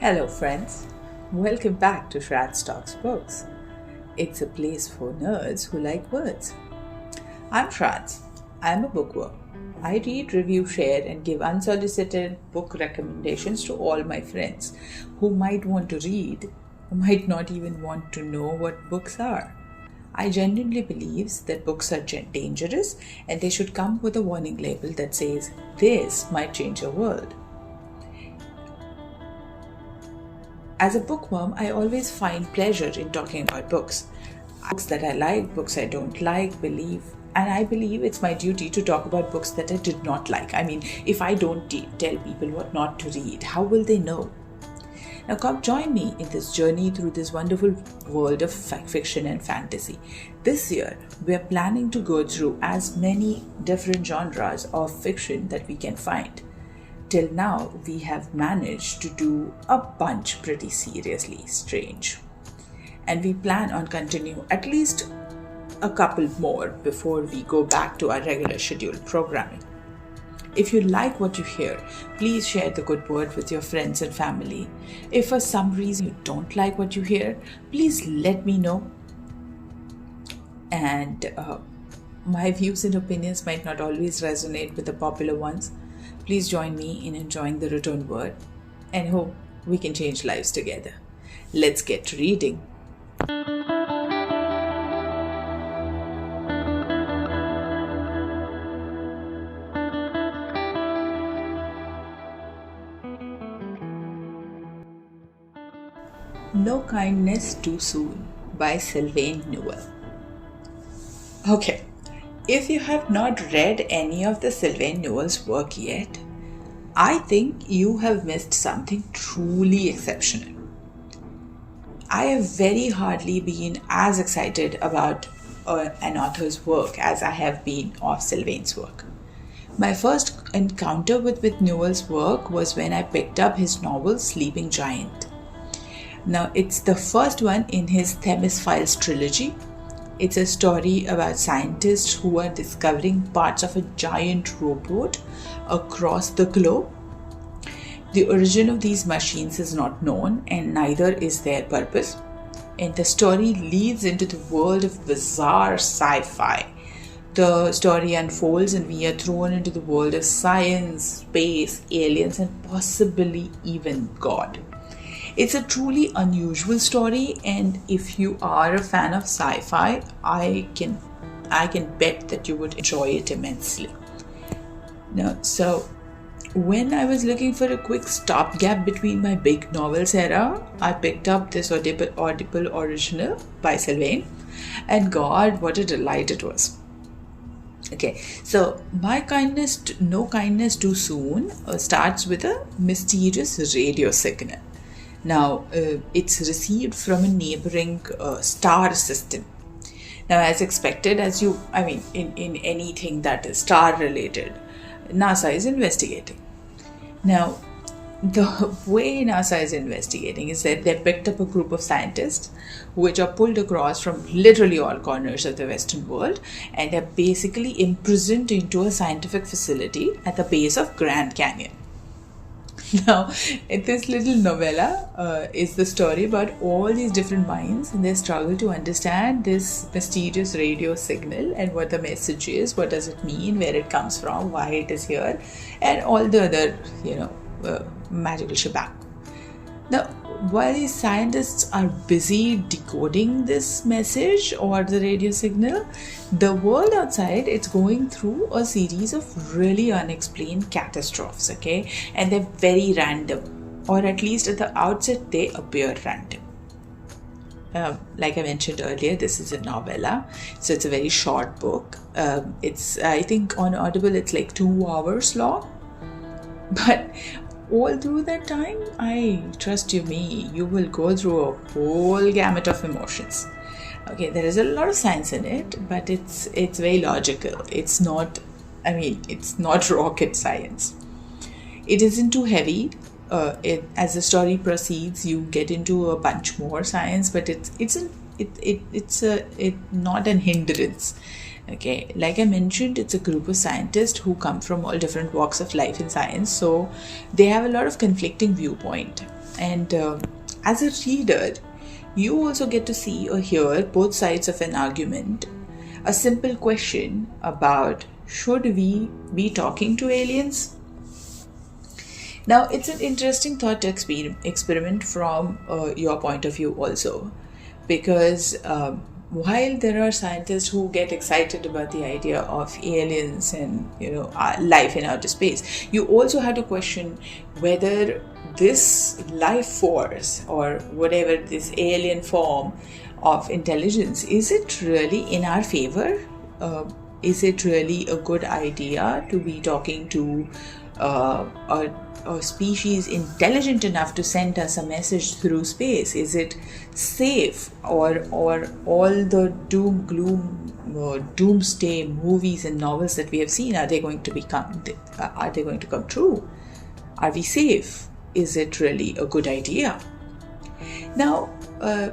Hello friends, welcome back to Shrad's Talks Books. It's a place for nerds who like words. I'm Shrad. I'm a bookworm. I read, review, share and give unsolicited book recommendations to all my friends who might want to read, who might not even want to know what books are. I genuinely believe that books are dangerous and they should come with a warning label that says, "This might change your world." As a bookworm, I always find pleasure in talking about books. Books that I like, books I don't like, and I believe it's my duty to talk about books that I did not like. I mean, if I don't tell people what not to read, how will they know? Now come join me in this journey through this wonderful world of fiction and fantasy. This year, we're planning to go through as many different genres of fiction that we can find. Till now, we have managed to do a bunch pretty seriously strange. And we plan on continuing at least a couple more before we go back to our regular scheduled programming. If you like what you hear, please share the good word with your friends and family. If for some reason you don't like what you hear, please let me know. And my views and opinions might not always resonate with the popular ones. Please join me in enjoying the written word and hope we can change lives together. Let's get to reading. No Kindness Too Soon by Sylvain Neuvel. Okay. If you have not read any of the Sylvain Neuvel's work yet, I think you have missed something truly exceptional. I have very hardly been as excited about an author's work as I have been of Sylvain's work. My first encounter with Neuvel's work was when I picked up his novel Sleeping Giant. Now, it's the first one in his Themis Files trilogy. It's a story about scientists who are discovering parts of a giant rowboat across the globe. The origin of these machines is not known, and neither is their purpose. And the story leads into the world of bizarre sci-fi. The story unfolds and we are thrown into the world of science, space, aliens, and possibly even God. It's a truly unusual story, and if you are a fan of sci-fi, I can bet that you would enjoy it immensely. Now, so when I was looking for a quick stopgap between my big novels era, I picked up this Audible Original by Sylvain, and God, what a delight it was. Okay, so No Kindness Too Soon starts with a mysterious radio signal. Now, it's received from a neighboring star system. Now, as expected, in anything that is star related, NASA is investigating. Now, the way NASA is investigating is that they picked up a group of scientists which are pulled across from literally all corners of the Western world, and they're basically imprisoned into a scientific facility at the base of Grand Canyon. Now, this little novella is the story about all these different minds and their struggle to understand this mysterious radio signal and what the message is, what does it mean, where it comes from, why it is here, and all the other, magical shebang. Now, while these scientists are busy decoding this message or the radio signal, the world outside, it's going through a series of really unexplained catastrophes, okay? And they're very random, or at least at the outset, they appear random. Like I mentioned earlier, this is a novella, so it's a very short book. I think on Audible, it's like 2 hours long. But all through that time, I trust you will go through a whole gamut of emotions. Okay, there is a lot of science in it, but it's very logical. It's not rocket science. It isn't too heavy. As the story proceeds, you get into a bunch more science, but it's not an hindrance. Okay, like I mentioned, it's a group of scientists who come from all different walks of life in science, so they have a lot of conflicting viewpoint. And as a reader, you also get to see or hear both sides of an argument. A simple question about, should we be talking to aliens? Now, it's an interesting thought experiment from your point of view also, because while there are scientists who get excited about the idea of aliens and life in outer space, you also have to question whether this life force or whatever this alien form of intelligence, is it really in our favor? Is it really a good idea to be talking to a species intelligent enough to send us a message through space? Is it safe, or all the doomsday movies and novels that we have seen, are they going to come true? Are we safe? Is it really a good idea? Now,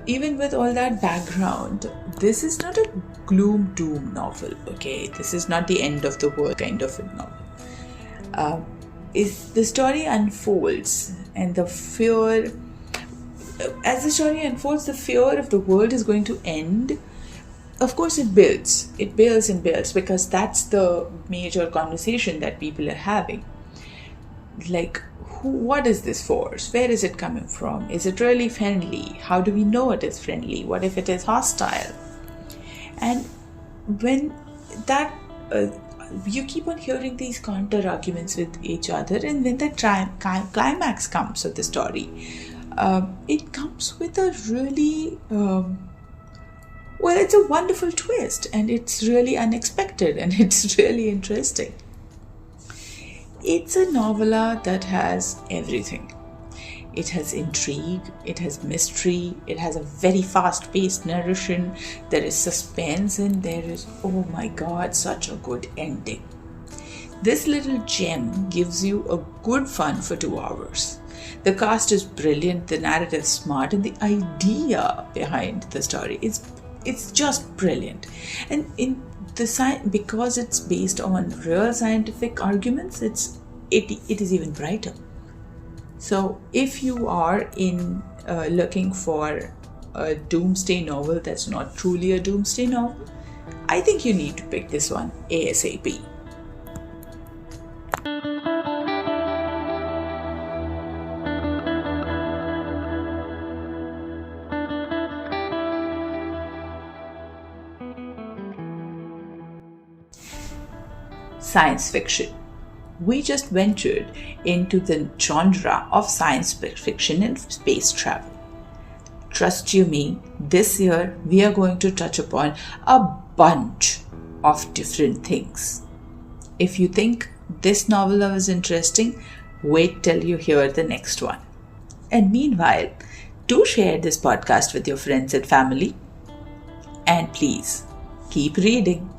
even with all that background, this is not a gloom doom novel, okay? This is not the end of the world kind of a novel. The story unfolds, and the fear of the world is going to end. Of course, it builds and builds, because that's the major conversation that people are having. Like, what is this force? Where is it coming from? Is it really friendly? How do we know it is friendly? What if it is hostile? And when that you keep on hearing these counter arguments with each other, and when the climax comes of the story, it comes with a really it's a wonderful twist, and it's really unexpected, and it's really interesting. It's a novella that has everything. It has intrigue, it has mystery, it has a very fast-paced narration, there is suspense, and there is, oh my god, such a good ending. This little gem gives you a good fun for 2 hours. The cast is brilliant, the narrative is smart, and the idea behind the story it's just brilliant. And because it's based on real scientific arguments, it is even brighter. So if you are looking for a doomsday novel that's not truly a doomsday novel, I think you need to pick this one ASAP. Science fiction. We just ventured into the genre of science fiction and space travel. Trust you me, this year we are going to touch upon a bunch of different things. If you think this novel was interesting, wait till you hear the next one. And meanwhile, do share this podcast with your friends and family. And please, keep reading.